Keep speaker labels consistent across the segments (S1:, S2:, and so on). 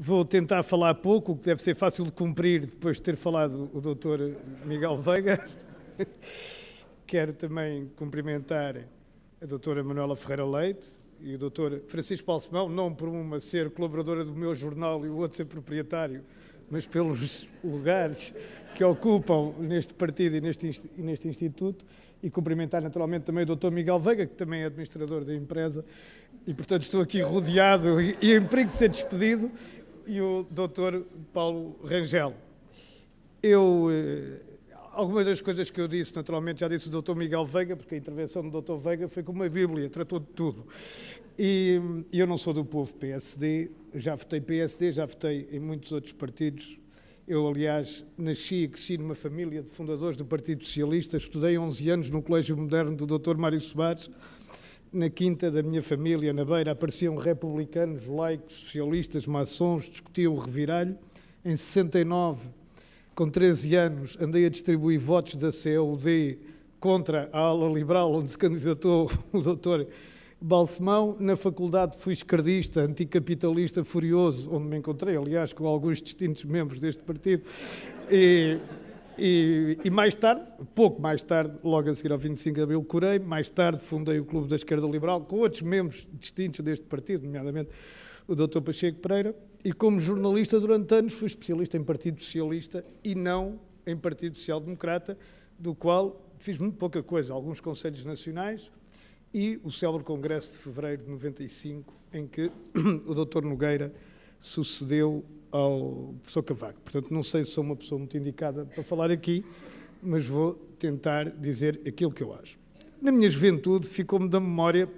S1: Vou tentar falar pouco, o que deve ser fácil de cumprir depois de ter falado o Dr. Miguel Veiga. Quero também cumprimentar a Dra. Manuela Ferreira Leite e o Dr. Francisco Balsemão, não por uma ser colaboradora do meu jornal e o outro ser proprietário, mas pelos lugares que ocupam neste partido e neste instituto, e cumprimentar naturalmente também o Dr. Miguel Veiga, que também é administrador da empresa, e portanto estou aqui rodeado e em perigo de ser despedido, e o Dr. Paulo Rangel. Algumas das coisas que eu disse, naturalmente, já disse o Dr. Miguel Veiga, porque a intervenção do Dr. Veiga foi como uma bíblia, tratou de tudo. E eu não sou do povo PSD, já votei PSD, já votei em muitos outros partidos. Eu, aliás, nasci e cresci numa família de fundadores do Partido Socialista, estudei 11 anos no Colégio Moderno do Dr. Mário Soares. Na quinta da minha família, na Beira, apareciam republicanos, laicos, socialistas, maçons, discutiam o reviralho. Em 69, com 13 anos, andei a distribuir votos da CUD contra a ala liberal, onde se candidatou o Dr. Balsemão. Na faculdade fui esquerdista, anticapitalista, furioso, onde me encontrei, aliás, com alguns distintos membros deste partido. E mais tarde, pouco mais tarde, logo a seguir ao 25 de Abril, curei. Mais tarde fundei o Clube da Esquerda Liberal, com outros membros distintos deste partido, nomeadamente o Dr. Pacheco Pereira. E como jornalista durante anos fui especialista em Partido Socialista e não em Partido Social Democrata, do qual fiz muito pouca coisa, alguns conselhos nacionais e o célebre Congresso de Fevereiro de 95, em que o Dr. Nogueira sucedeu ao professor Cavaco. Portanto, não sei se sou uma pessoa muito indicada para falar aqui, mas vou tentar dizer aquilo que eu acho. Na minha juventude, ficou-me da memória,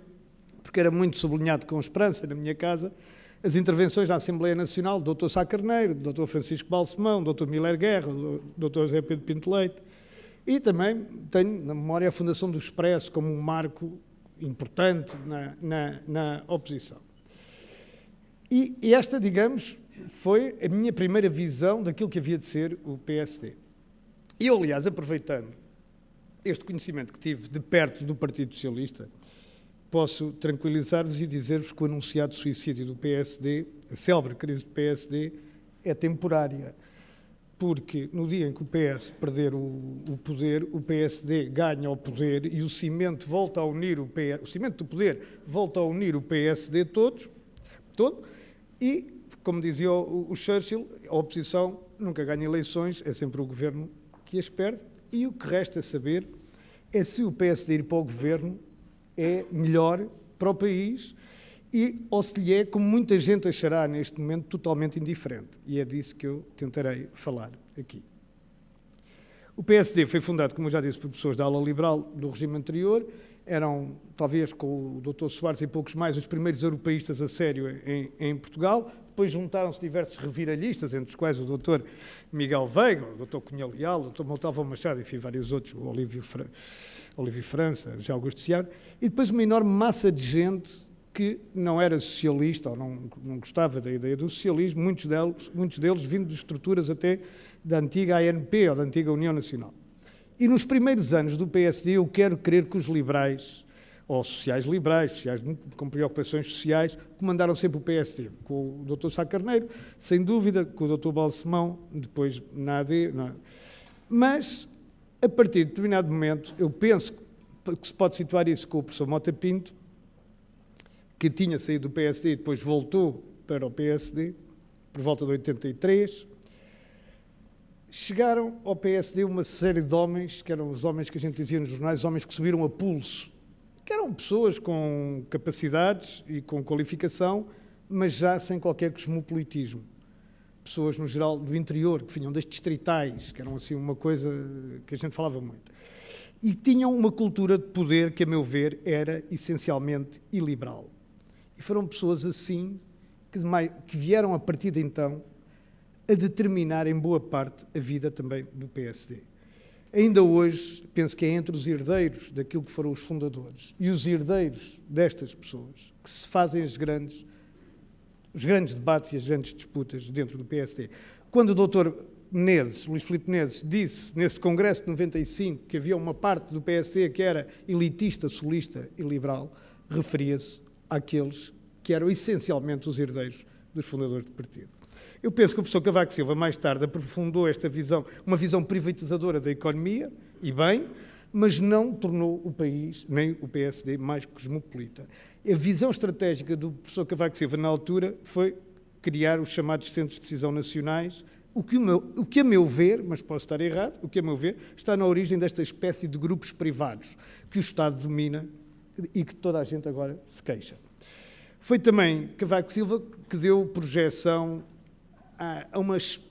S1: porque era muito sublinhado com esperança na minha casa, as intervenções na Assembleia Nacional do Dr. Sá Carneiro, do Dr. Francisco Balsemão, do Dr. Miller Guerra, do Dr. José Pedro Pinto Leite, e também tenho na memória a fundação do Expresso como um marco importante na oposição. E esta, digamos, foi a minha primeira visão daquilo que havia de ser o PSD. E eu, aliás, aproveitando este conhecimento que tive de perto do Partido Socialista, posso tranquilizar-vos e dizer-vos que o anunciado suicídio do PSD, a célebre crise do PSD, é temporária. Porque no dia em que o PS perder o poder, o PSD ganha o poder e o cimento volta a unir o cimento do poder volta a unir o PSD todo, e, como dizia o Churchill, a oposição nunca ganha eleições, é sempre o governo que as perde, e o que resta saber é se o PSD ir para o governo é melhor para o país ou se lhe é, como muita gente achará neste momento, totalmente indiferente. E é disso que eu tentarei falar aqui. O PSD foi fundado, como eu já disse, por pessoas da ala liberal do regime anterior. Eram, talvez com o Dr. Soares e poucos mais, os primeiros europeístas a sério em Portugal. Depois juntaram-se diversos reviralhistas, entre os quais o Dr. Miguel Veiga, o Dr. Cunha Leal, o Dr. Montalvão Machado, enfim, vários outros, o Olívio França, já Augusto Seabra, e depois uma enorme massa de gente que não era socialista ou não gostava da ideia do socialismo, muitos deles vindo de estruturas até da antiga ANP ou da antiga União Nacional. E nos primeiros anos do PSD eu quero crer que os liberais, ou sociais-liberais, sociais com preocupações sociais, comandaram sempre o PSD, com o Dr. Sá Carneiro, sem dúvida, com o Dr. Balsemão, depois na AD. Mas, a partir de determinado momento, eu penso que se pode situar isso com o professor Mota Pinto, que tinha saído do PSD e depois voltou para o PSD, por volta de 83. Chegaram ao PSD uma série de homens, que eram os homens que a gente dizia nos jornais, homens que subiram a pulso, que eram pessoas com capacidades e com qualificação, mas já sem qualquer cosmopolitismo. Pessoas, no geral, do interior, que vinham das distritais, que eram assim uma coisa que a gente falava muito. E tinham uma cultura de poder que, a meu ver, era essencialmente iliberal. E foram pessoas assim que vieram, a partir de então, a determinar, em boa parte, a vida também do PSD. Ainda hoje, penso que é entre os herdeiros daquilo que foram os fundadores e os herdeiros destas pessoas que se fazem os grandes debates e as grandes disputas dentro do PSD. Quando o Dr. Menezes, Luís Filipe Menezes, disse, nesse Congresso de 95, que havia uma parte do PSD que era elitista, solista e liberal, referia-se àqueles que eram essencialmente os herdeiros dos fundadores do partido. Eu penso que o professor Cavaco Silva, mais tarde, aprofundou esta visão, uma visão privatizadora da economia, e bem, mas não tornou o país, nem o PSD, mais cosmopolita. A visão estratégica do professor Cavaco Silva, na altura, foi criar os chamados centros de decisão nacionais, o que, a meu ver, mas posso estar errado, o que, a meu ver, está na origem desta espécie de grupos privados que o Estado domina e que toda a gente agora se queixa. Foi também Cavaco Silva que deu projeção a umas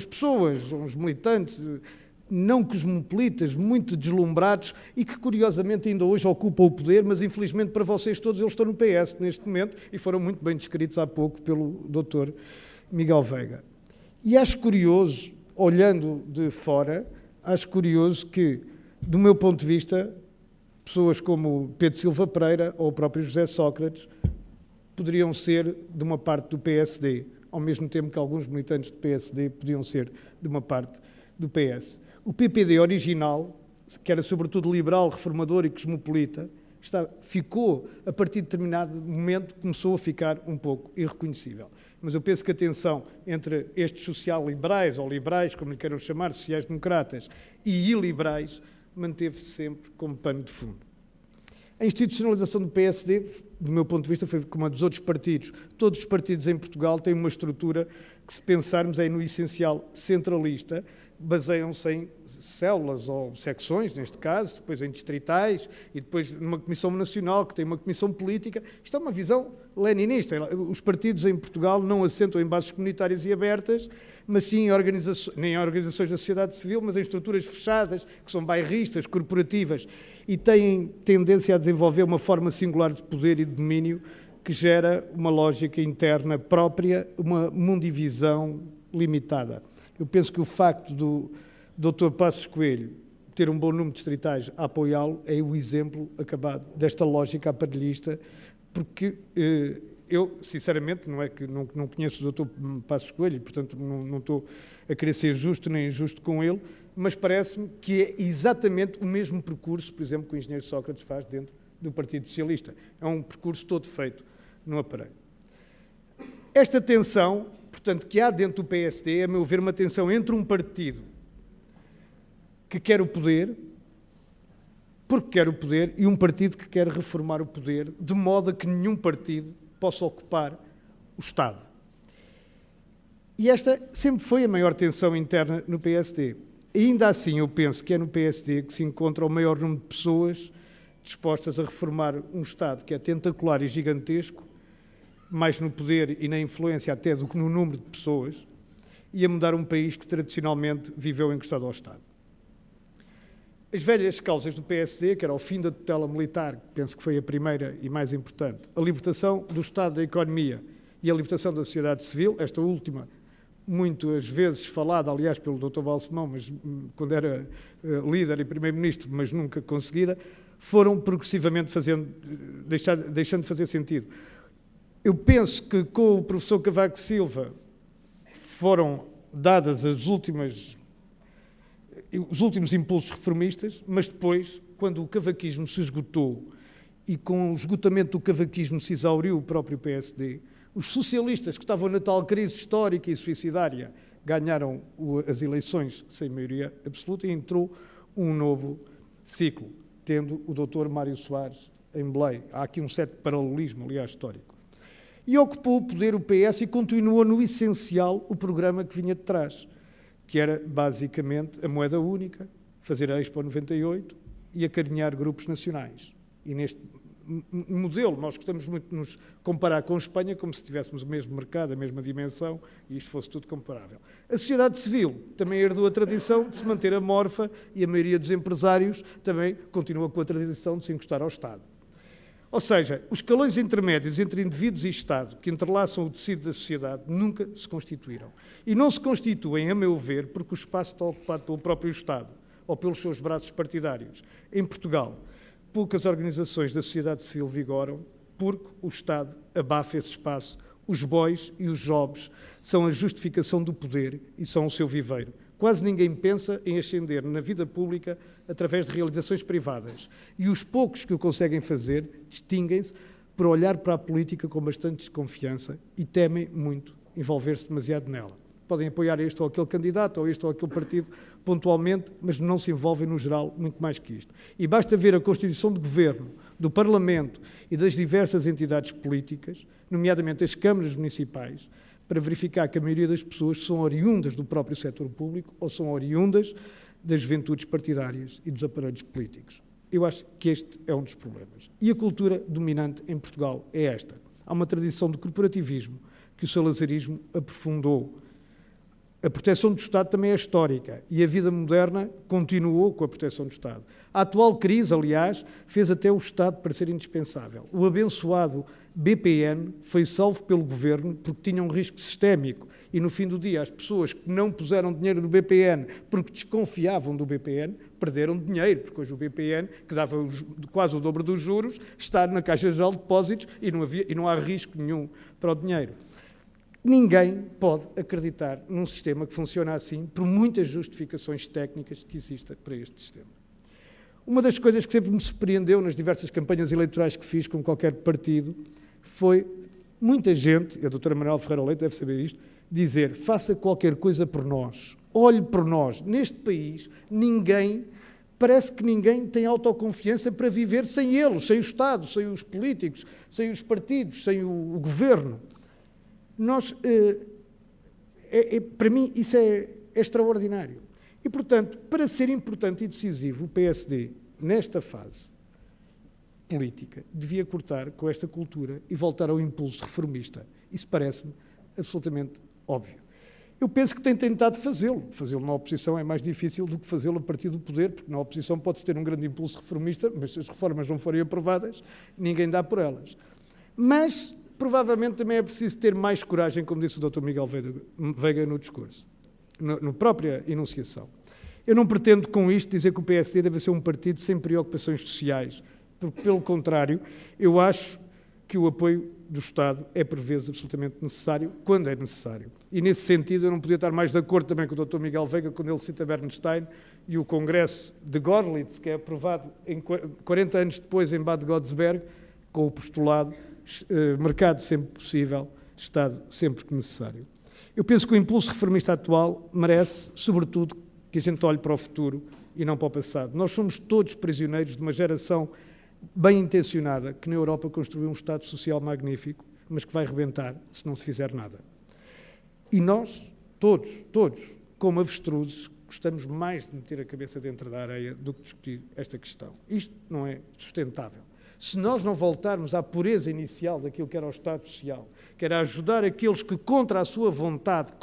S1: pessoas, uns militantes não cosmopolitas, muito deslumbrados e que, curiosamente, ainda hoje ocupam o poder, mas, infelizmente, para vocês todos, eles estão no PS neste momento e foram muito bem descritos há pouco pelo Dr. Miguel Veiga. E acho curioso, olhando de fora, acho curioso que, do meu ponto de vista, pessoas como Pedro Silva Pereira ou o próprio José Sócrates poderiam ser de uma parte do PSD, ao mesmo tempo que alguns militantes do PSD podiam ser de uma parte do PS. O PPD original, que era sobretudo liberal, reformador e cosmopolita, ficou, a partir de determinado momento, começou a ficar um pouco irreconhecível. Mas eu penso que a tensão entre estes social-liberais, ou liberais, como lhe queiram chamar, sociais-democratas, e iliberais, manteve-se sempre como pano de fundo. A institucionalização do PSD, do meu ponto de vista, foi como a dos outros partidos. Todos os partidos em Portugal têm uma estrutura que, se pensarmos, é no essencial centralista, baseiam-se em células ou secções, neste caso, depois em distritais e depois numa comissão nacional que tem uma comissão política. Isto é uma visão leninista. Os partidos em Portugal não assentam em bases comunitárias e abertas, mas sim nem em organizações da sociedade civil, mas em estruturas fechadas, que são bairristas, corporativas, e têm tendência a desenvolver uma forma singular de poder e de domínio que gera uma lógica interna própria, uma mundivisão limitada. Eu penso que o facto do Dr. Passos Coelho ter um bom número de distritais a apoiá-lo é o exemplo acabado desta lógica aparelhista, porque eu, sinceramente, não é que não conheço o Dr. Passos Coelho, portanto não estou a querer ser justo nem injusto com ele, mas parece-me que é exatamente o mesmo percurso, por exemplo, que o engenheiro Sócrates faz dentro do Partido Socialista. É um percurso todo feito no aparelho. Esta tensão, portanto, que há dentro do PSD, a meu ver, uma tensão entre um partido que quer o poder, porque quer o poder, e um partido que quer reformar o poder, de modo a que nenhum partido possa ocupar o Estado. E esta sempre foi a maior tensão interna no PSD. E ainda assim, eu penso que é no PSD que se encontra o maior número de pessoas dispostas a reformar um Estado que é tentacular e gigantesco, mais no poder e na influência até do que no número de pessoas, e a mudar um país que tradicionalmente viveu encostado ao Estado. As velhas causas do PSD, que era o fim da tutela militar, penso que foi a primeira e mais importante, a libertação do Estado da economia e a libertação da sociedade civil, esta última muitas vezes falada, aliás, pelo Dr. Balsemão, mas quando era líder e primeiro-ministro, mas nunca conseguida, foram progressivamente deixando de fazer sentido. Eu penso que com o professor Cavaco Silva foram dadas os últimos impulsos reformistas, mas depois, quando o cavaquismo se esgotou e com o esgotamento do cavaquismo se exauriu o próprio PSD, os socialistas que estavam na tal crise histórica e suicidária ganharam as eleições sem maioria absoluta e entrou um novo ciclo, tendo o Dr. Mário Soares em Belém. Há aqui um certo paralelismo, aliás, histórico. E ocupou o poder o PS e continuou no essencial o programa que vinha de trás, que era basicamente a moeda única, fazer a Expo 98 e acarinhar grupos nacionais. E neste modelo, nós gostamos muito de nos comparar com a Espanha como se tivéssemos o mesmo mercado, a mesma dimensão, e isto fosse tudo comparável. A sociedade civil também herdou a tradição de se manter amorfa e a maioria dos empresários também continua com a tradição de se encostar ao Estado. Ou seja, os escalões intermédios entre indivíduos e Estado que entrelaçam o tecido da sociedade nunca se constituíram. E não se constituem, a meu ver, porque o espaço está ocupado pelo próprio Estado ou pelos seus braços partidários. Em Portugal, poucas organizações da sociedade civil vigoram porque o Estado abafa esse espaço. Os bois e os jobs são a justificação do poder e são o seu viveiro. Quase ninguém pensa em ascender na vida pública através de realizações privadas. E os poucos que o conseguem fazer distinguem-se por olhar para a política com bastante desconfiança e temem muito envolver-se demasiado nela. Podem apoiar este ou aquele candidato, ou este ou aquele partido, pontualmente, mas não se envolvem, no geral, muito mais que isto. E basta ver a constituição de governo, do Parlamento e das diversas entidades políticas, nomeadamente as câmaras municipais, para verificar que a maioria das pessoas são oriundas do próprio setor público ou são oriundas das juventudes partidárias e dos aparelhos políticos. Eu acho que este é um dos problemas. E a cultura dominante em Portugal é esta. Há uma tradição de corporativismo que o salazarismo aprofundou. A proteção do Estado também é histórica e a vida moderna continuou com a proteção do Estado. A atual crise, aliás, fez até o Estado parecer indispensável. O abençoado BPN foi salvo pelo Governo porque tinha um risco sistémico e, no fim do dia, as pessoas que não puseram dinheiro no BPN porque desconfiavam do BPN, perderam dinheiro, porque hoje o BPN, que dava quase o dobro dos juros, está na Caixa Geral de Depósitos e não há risco nenhum para o dinheiro. Ninguém pode acreditar num sistema que funciona assim, por muitas justificações técnicas que existem para este sistema. Uma das coisas que sempre me surpreendeu nas diversas campanhas eleitorais que fiz com qualquer partido foi muita gente, e a doutora Manuela Ferreira Leite deve saber isto, dizer: faça qualquer coisa por nós, olhe por nós. Neste país, parece que ninguém tem autoconfiança para viver sem eles, sem o Estado, sem os políticos, sem os partidos, sem o governo. Para mim, isso é extraordinário. E, portanto, para ser importante e decisivo, o PSD, nesta fase política, devia cortar com esta cultura e voltar ao impulso reformista. Isso parece-me absolutamente óbvio. Eu penso que tem tentado fazê-lo. Fazê-lo na oposição é mais difícil do que fazê-lo a partir do poder, porque na oposição pode-se ter um grande impulso reformista, mas se as reformas não forem aprovadas, ninguém dá por elas. Mas provavelmente também é preciso ter mais coragem, como disse o Dr. Miguel Veiga no discurso, na própria enunciação. Eu não pretendo com isto dizer que o PSD deve ser um partido sem preocupações sociais, porque, pelo contrário, eu acho que o apoio do Estado é, por vezes, absolutamente necessário, quando é necessário. E, nesse sentido, eu não podia estar mais de acordo também com o Dr. Miguel Veiga, quando ele cita Bernstein e o Congresso de Görlitz, que é aprovado 40 anos depois em Bad Godesberg, com o postulado mercado sempre possível, Estado sempre que necessário. Eu penso que o impulso reformista atual merece, sobretudo, que a gente olhe para o futuro e não para o passado. Nós somos todos prisioneiros de uma geração bem intencionada que na Europa construiu um Estado social magnífico, mas que vai rebentar se não se fizer nada. E nós, todos, como avestruzes, gostamos mais de meter a cabeça dentro da areia do que discutir esta questão. Isto não é sustentável. Se nós não voltarmos à pureza inicial daquilo que era o Estado Social, que era ajudar aqueles que, contra a sua vontade,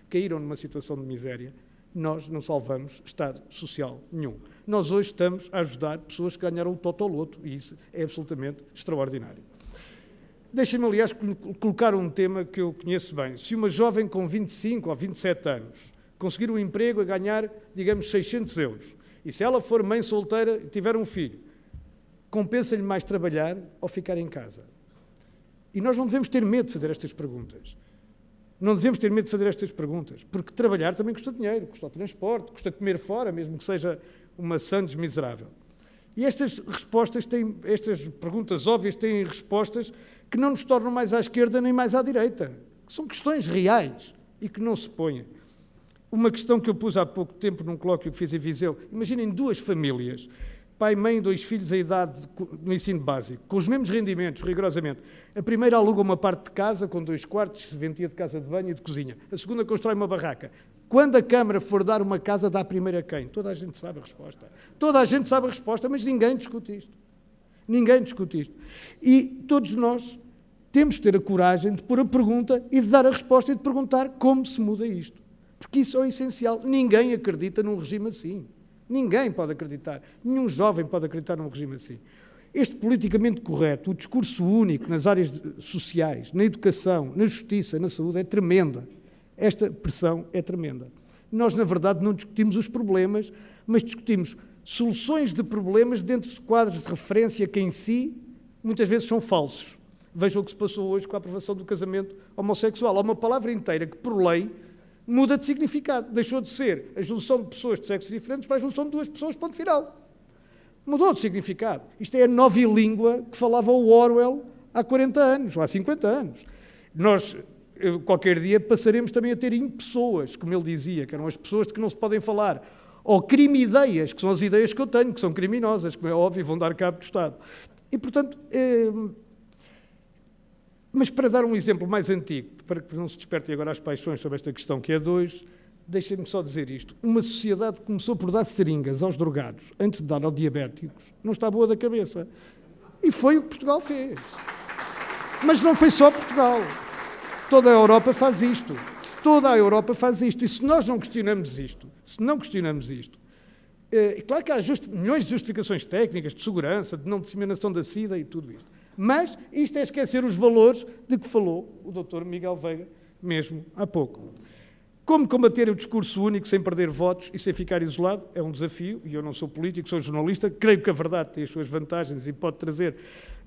S1: caíram numa situação de miséria, nós não salvamos Estado Social nenhum. Nós hoje estamos a ajudar pessoas que ganharam o totoloto, e isso é absolutamente extraordinário. Deixem-me, aliás, colocar um tema que eu conheço bem. Se uma jovem com 25 ou 27 anos conseguir um emprego a ganhar, digamos, 600 euros, e se ela for mãe solteira e tiver um filho, compensa-lhe mais trabalhar ou ficar em casa? E nós não devemos ter medo de fazer estas perguntas. Não devemos ter medo de fazer estas perguntas, porque trabalhar também custa dinheiro, custa o transporte, custa comer fora, mesmo que seja uma sandes miserável. E estas perguntas óbvias têm respostas que não nos tornam mais à esquerda nem mais à direita, que são questões reais e que não se põem. Uma questão que eu pus há pouco tempo num colóquio que fiz em Viseu. Imaginem duas famílias, pai, mãe, 2 filhos, a idade no ensino básico, com os mesmos rendimentos, rigorosamente. A primeira aluga uma parte de casa, com 2 quartos, serventia de casa de banho e de cozinha. A segunda constrói uma barraca. Quando a Câmara for dar uma casa, dá a primeira a quem? Toda a gente sabe a resposta. Toda a gente sabe a resposta, mas ninguém discute isto. Ninguém discute isto. E todos nós temos de ter a coragem de pôr a pergunta e de dar a resposta e de perguntar como se muda isto. Porque isso é o essencial. Ninguém acredita num regime assim. Ninguém pode acreditar, nenhum jovem pode acreditar num regime assim. Este politicamente correto, o discurso único nas áreas sociais, na educação, na justiça, na saúde, é tremenda. Esta pressão é tremenda. Nós, na verdade, não discutimos os problemas, mas discutimos soluções de problemas dentro de quadros de referência que, em si, muitas vezes são falsos. Vejam o que se passou hoje com a aprovação do casamento homossexual. Há uma palavra inteira que, por lei, muda de significado. Deixou de ser a junção de pessoas de sexos diferentes para a junção de 2 pessoas, ponto final. Mudou de significado. Isto é a nova língua que falava o Orwell há 40 anos, ou há 50 anos. Nós, qualquer dia, passaremos também a ter impessoas, como ele dizia, que eram as pessoas de que não se podem falar, ou crime-ideias, que são as ideias que eu tenho, que são criminosas, como é óbvio, vão dar cabo do Estado. E, portanto, mas para dar um exemplo mais antigo, para que não se despertem agora as paixões sobre esta questão, que é de hoje, deixem-me só dizer isto. Uma sociedade que começou por dar seringas aos drogados, antes de dar aos diabéticos, não está boa da cabeça. E foi o que Portugal fez. Mas não foi só Portugal. Toda a Europa faz isto. Toda a Europa faz isto. E se nós não questionamos isto, claro que há milhões de justificações técnicas, de segurança, de não disseminação da SIDA e tudo isto. Mas isto é esquecer os valores de que falou o Dr. Miguel Veiga, mesmo há pouco. Como combater o discurso único sem perder votos e sem ficar isolado? É um desafio, e eu não sou político, sou jornalista, creio que a verdade tem as suas vantagens e pode trazer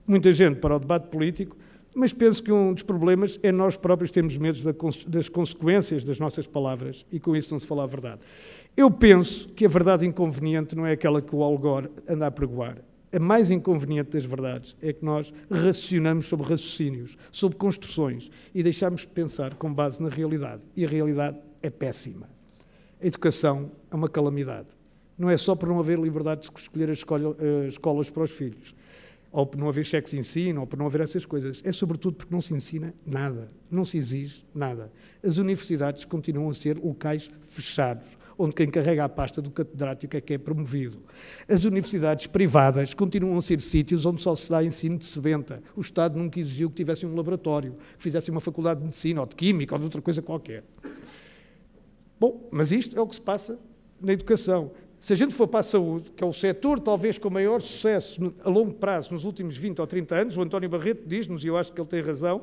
S1: muita gente para o debate político, mas penso que um dos problemas é nós próprios termos medo das consequências das nossas palavras e com isso não se fala a verdade. Eu penso que a verdade inconveniente não é aquela que o Al Gore anda a pregoar. A mais inconveniente das verdades é que nós racionamos sobre raciocínios, sobre construções e deixamos de pensar com base na realidade. E a realidade é péssima. A educação é uma calamidade. Não é só por não haver liberdade de escolher as escolas para os filhos, ou por não haver cheques de ensino, ou por não haver essas coisas. É sobretudo porque não se ensina nada, não se exige nada. As universidades continuam a ser locais fechados, onde quem carrega a pasta do catedrático é que é promovido. As universidades privadas continuam a ser sítios onde só se dá ensino de sebenta. O Estado nunca exigiu que tivessem um laboratório, que fizessem uma faculdade de medicina, ou de química, ou de outra coisa qualquer. Bom, mas isto é o que se passa na educação. Se a gente for para a saúde, que é o setor talvez com maior sucesso a longo prazo nos últimos 20 ou 30 anos, o António Barreto diz-nos, e eu acho que ele tem razão,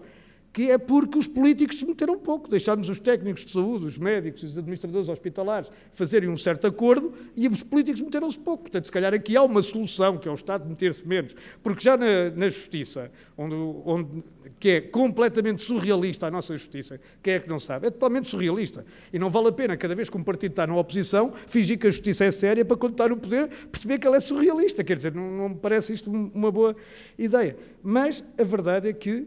S1: que é porque os políticos se meteram um pouco, deixámos os técnicos de saúde, os médicos e os administradores hospitalares fazerem um certo acordo e os políticos meteram-se pouco. Portanto, se calhar aqui há uma solução, que é o Estado meter-se menos, porque já na justiça, que é completamente surrealista a nossa justiça, quem é que não sabe? É totalmente surrealista. E não vale a pena, cada vez que um partido está na oposição, fingir que a justiça é séria para quando está no poder perceber que ela é surrealista. Quer dizer, não me parece isto uma boa ideia. Mas a verdade é que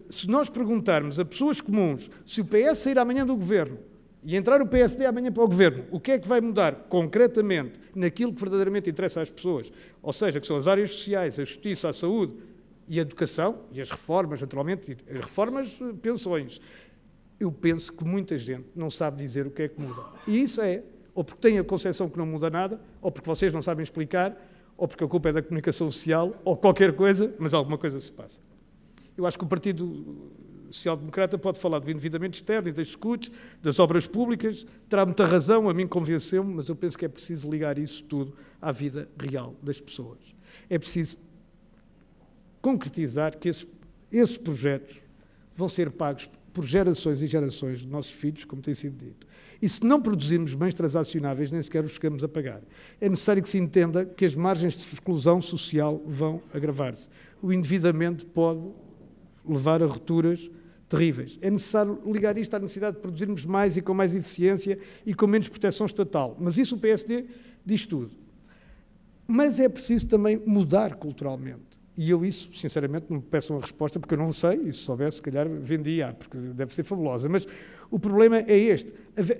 S1: se nós perguntarmos a pessoas comuns se o PS sair amanhã do governo e entrar o PSD amanhã para o governo, o que é que vai mudar concretamente naquilo que verdadeiramente interessa às pessoas, ou seja, que são as áreas sociais, a justiça, a saúde e a educação, e as reformas, naturalmente, as reformas, pensões, eu penso que muita gente não sabe dizer o que é que muda. E isso é, ou porque tem a concepção que não muda nada, ou porque vocês não sabem explicar, ou porque a culpa é da comunicação social, ou qualquer coisa, mas alguma coisa se passa. Eu acho que o Partido Social Democrata pode falar do endividamento externo e das escutas, das obras públicas, terá muita razão, a mim convenceu-me, mas eu penso que é preciso ligar isso tudo à vida real das pessoas. É preciso concretizar que esses projetos vão ser pagos por gerações e gerações de nossos filhos, como tem sido dito. E se não produzirmos bens transacionáveis, nem sequer os chegamos a pagar. É necessário que se entenda que as margens de exclusão social vão agravar-se. O endividamento pode levar a rupturas terríveis. É necessário ligar isto à necessidade de produzirmos mais e com mais eficiência e com menos proteção estatal. Mas isso o PSD diz tudo. Mas é preciso também mudar culturalmente. E eu isso, sinceramente, não me peçam a resposta, porque eu não sei, e se soubesse, se calhar vendia, porque deve ser fabulosa. Mas o problema é este.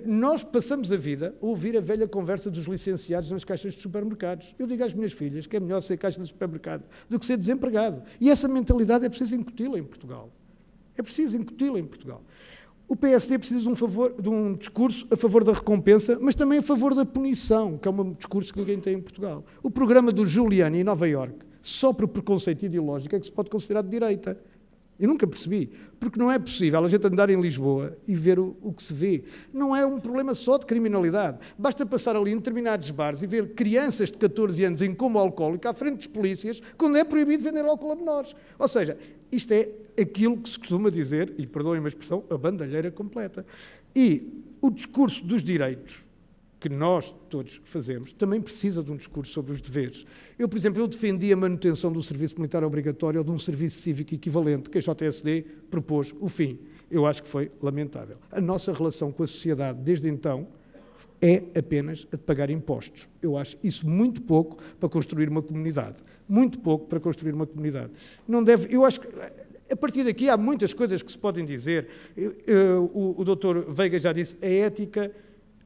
S1: Nós passamos a vida a ouvir a velha conversa dos licenciados nas caixas de supermercados. Eu digo às minhas filhas que é melhor ser caixa de supermercado do que ser desempregado. E essa mentalidade é preciso incuti-la em Portugal. É preciso incuti-la em Portugal. O PSD precisa de um discurso a favor da recompensa, mas também a favor da punição, que é um discurso que ninguém tem em Portugal. O programa do Giuliani em Nova Iorque, só por preconceito ideológico é que se pode considerar de direita. Eu nunca percebi, porque não é possível a gente andar em Lisboa e ver o que se vê. Não é um problema só de criminalidade. Basta passar ali em determinados bares e ver crianças de 14 anos em coma alcoólico à frente dos polícias, quando é proibido vender álcool a menores. Ou seja, isto é aquilo que se costuma dizer, e perdoem-me a expressão, a bandalheira completa. E o discurso dos direitos que nós todos fazemos, também precisa de um discurso sobre os deveres. Eu, por exemplo, defendi a manutenção do serviço militar obrigatório ou de um serviço cívico equivalente, que a JSD propôs o fim. Eu acho que foi lamentável. A nossa relação com a sociedade, desde então, é apenas a de pagar impostos. Eu acho isso muito pouco para construir uma comunidade. Muito pouco para construir uma comunidade. Não deve, eu acho que, a partir daqui, há muitas coisas que se podem dizer. O Dr. Veiga já disse,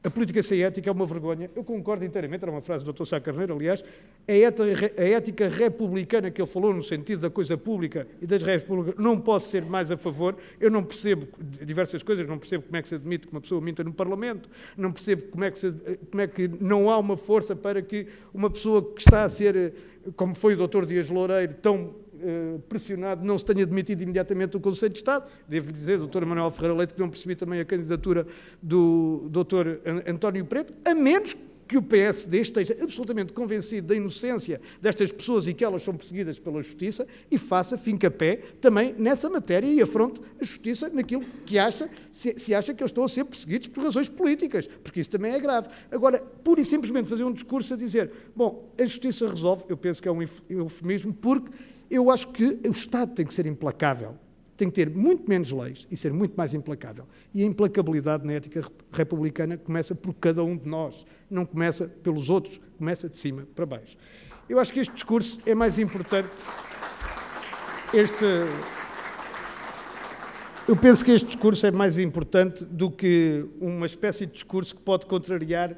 S1: a política sem ética é uma vergonha. Eu concordo inteiramente, era uma frase do Dr. Sá Carneiro, aliás, a ética republicana que ele falou, no sentido da coisa pública e das regras públicas, não posso ser mais a favor. Eu não percebo diversas coisas, não percebo como é que se admite que uma pessoa minta no Parlamento, não percebo como é que não há uma força para que uma pessoa que está a ser, como foi o Dr. Dias Loureiro, tão pressionado, não se tenha demitido imediatamente do Conselho de Estado. Devo dizer, Dr. Manuel Ferreira Leite, que não percebi também a candidatura do Dr. António Preto, a menos que o PSD esteja absolutamente convencido da inocência destas pessoas e que elas são perseguidas pela Justiça e faça fincapé também nessa matéria e afronte a Justiça naquilo que acha, se acha que eles estão a ser perseguidos por razões políticas, porque isso também é grave. Agora, pura e simplesmente fazer um discurso a dizer, bom, a Justiça resolve, eu penso que é um eufemismo, porque eu acho que o Estado tem que ser implacável, tem que ter muito menos leis e ser muito mais implacável. E a implacabilidade na ética republicana começa por cada um de nós, não começa pelos outros, começa de cima para baixo. Eu acho que este discurso é mais importante. Eu penso que este discurso é mais importante do que uma espécie de discurso que pode contrariar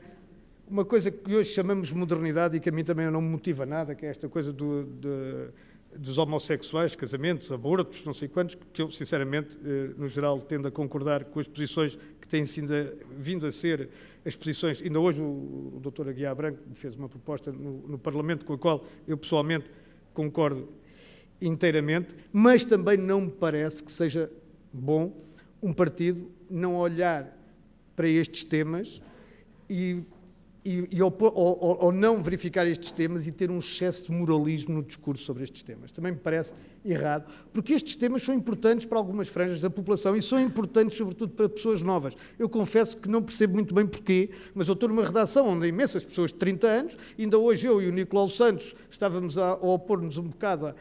S1: uma coisa que hoje chamamos de modernidade e que a mim também não me motiva nada, que é esta coisa dos homossexuais, casamentos, abortos, não sei quantos, que eu, sinceramente, no geral, tendo a concordar com as posições que têm vindo a ser as posições. Ainda hoje o Dr. Aguiar Branco fez uma proposta no Parlamento com a qual eu, pessoalmente, concordo inteiramente, mas também não me parece que seja bom um partido não olhar para estes temas ou não verificar estes temas e ter um excesso de moralismo no discurso sobre estes temas. Também me parece errado, porque estes temas são importantes para algumas franjas da população e são importantes, sobretudo, para pessoas novas. Eu confesso que não percebo muito bem porquê, mas eu estou numa redação onde há imensas pessoas de 30 anos, ainda hoje eu e o Nicolau Santos estávamos a opor-nos um bocado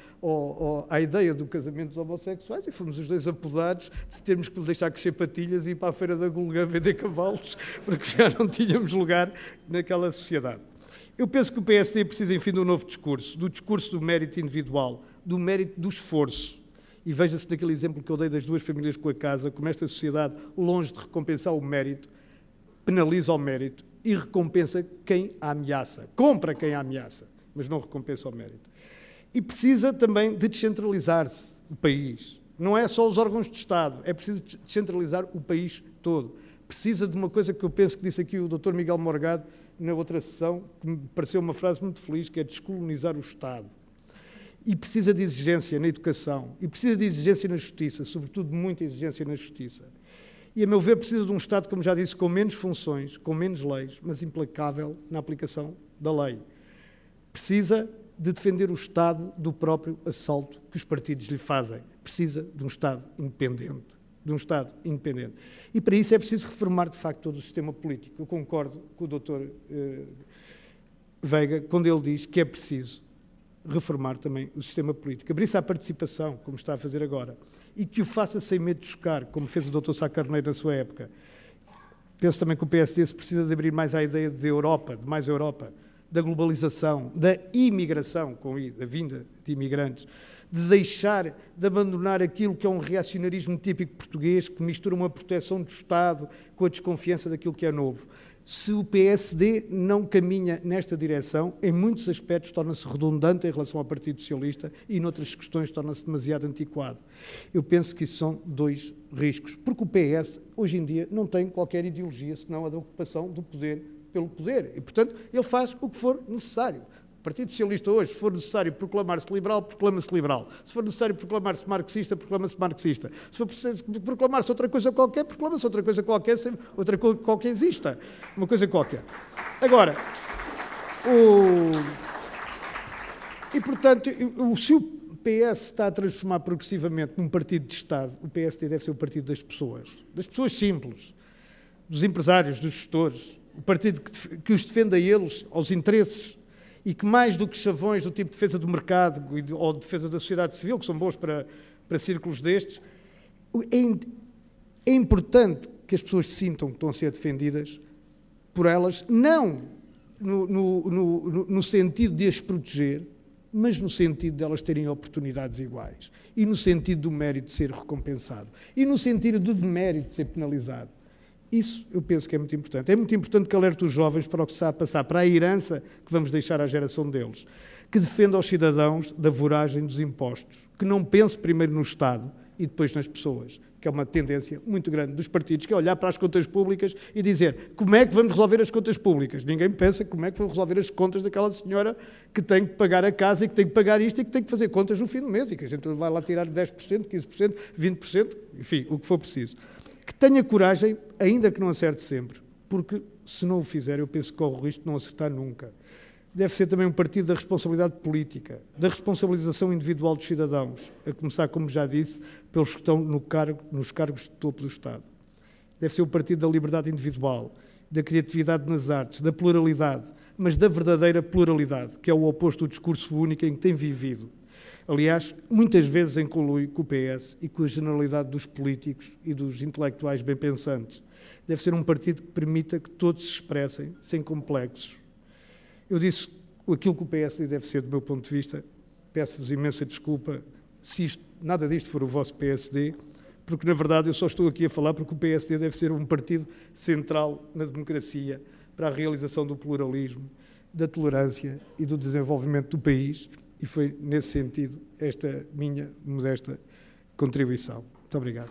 S1: à ideia do casamento dos homossexuais e fomos os dois apodados de termos que deixar crescer patilhas e ir para a Feira da Gulgã vender cavalos, porque já não tínhamos lugar naquela sociedade. Eu penso que o PSD precisa, enfim, de um novo discurso, do discurso do mérito individual, do mérito do esforço. E veja-se naquele exemplo que eu dei das duas famílias com a casa, como esta sociedade, longe de recompensar o mérito, penaliza o mérito e recompensa quem a ameaça. Compra quem a ameaça, mas não recompensa o mérito. E precisa também de descentralizar-se o país. Não é só os órgãos de Estado, é preciso descentralizar o país todo. Precisa de uma coisa que eu penso que disse aqui o Dr. Miguel Morgado na outra sessão, que me pareceu uma frase muito feliz, que é descolonizar o Estado. E precisa de exigência na educação, e precisa de exigência na justiça, sobretudo muita exigência na justiça. E, a meu ver, precisa de um Estado, como já disse, com menos funções, com menos leis, mas implacável na aplicação da lei. Precisa de defender o Estado do próprio assalto que os partidos lhe fazem. Precisa de um Estado independente. E para isso é preciso reformar, de facto, todo o sistema político. Eu concordo com o Dr. Veiga quando ele diz que é preciso reformar também o sistema político. Abrir-se à participação, como está a fazer agora, e que o faça sem medo de chocar, como fez o Dr. Sá Carneiro na sua época. Penso também que o PSD se precisa de abrir mais à ideia de Europa, de mais Europa, da globalização, da imigração, da vinda de imigrantes, de abandonar aquilo que é um reacionarismo típico português, que mistura uma proteção do Estado com a desconfiança daquilo que é novo. Se o PSD não caminha nesta direção, em muitos aspectos torna-se redundante em relação ao Partido Socialista e, noutras questões, torna-se demasiado antiquado. Eu penso que isso são dois riscos, porque o PS, hoje em dia, não tem qualquer ideologia, senão a da ocupação do poder pelo poder. E, portanto, ele faz o que for necessário. O Partido Socialista hoje, se for necessário proclamar-se liberal, proclama-se liberal. Se for necessário proclamar-se marxista, proclama-se marxista. Se for preciso proclamar-se outra coisa qualquer, proclama-se outra coisa qualquer, outra coisa qualquer exista. Uma coisa qualquer. Agora, e portanto, se o PS está a transformar progressivamente num partido de Estado, o PSD deve ser o partido das pessoas simples, dos empresários, dos gestores, o partido que os defende a eles, aos interesses, e que mais do que chavões do tipo de defesa do mercado ou de defesa da sociedade civil, que são bons para círculos destes, é importante que as pessoas sintam que estão a ser defendidas por elas, não no sentido de as proteger, mas no sentido de elas terem oportunidades iguais, e no sentido do mérito de ser recompensado, e no sentido do demérito de ser penalizado. Isso eu penso que é muito importante. É muito importante que alerte os jovens para o que está a passar, para a herança que vamos deixar à geração deles, que defenda aos cidadãos da voragem dos impostos, que não pense primeiro no Estado e depois nas pessoas, que é uma tendência muito grande dos partidos, que é olhar para as contas públicas e dizer como é que vamos resolver as contas públicas. Ninguém pensa como é que vão resolver as contas daquela senhora que tem que pagar a casa e que tem que pagar isto e que tem que fazer contas no fim do mês e que a gente vai lá tirar 10%, 15%, 20%, enfim, o que for preciso. Que tenha coragem, ainda que não acerte sempre, porque se não o fizer, eu penso que corre o risco de não acertar nunca. Deve ser também um partido da responsabilidade política, da responsabilização individual dos cidadãos, a começar, como já disse, pelos que estão nos cargos de topo do Estado. Deve ser o partido da liberdade individual, da criatividade nas artes, da pluralidade, mas da verdadeira pluralidade, que é o oposto do discurso único em que tem vivido. Aliás, muitas vezes em conluio com o PS e com a generalidade dos políticos e dos intelectuais bem-pensantes. Deve ser um partido que permita que todos se expressem sem complexos. Eu disse aquilo que o PSD deve ser, do meu ponto de vista. Peço-vos imensa desculpa se nada disto for o vosso PSD, porque, na verdade, eu só estou aqui a falar porque o PSD deve ser um partido central na democracia para a realização do pluralismo, da tolerância e do desenvolvimento do país. E foi, nesse sentido, esta minha modesta contribuição. Muito obrigado.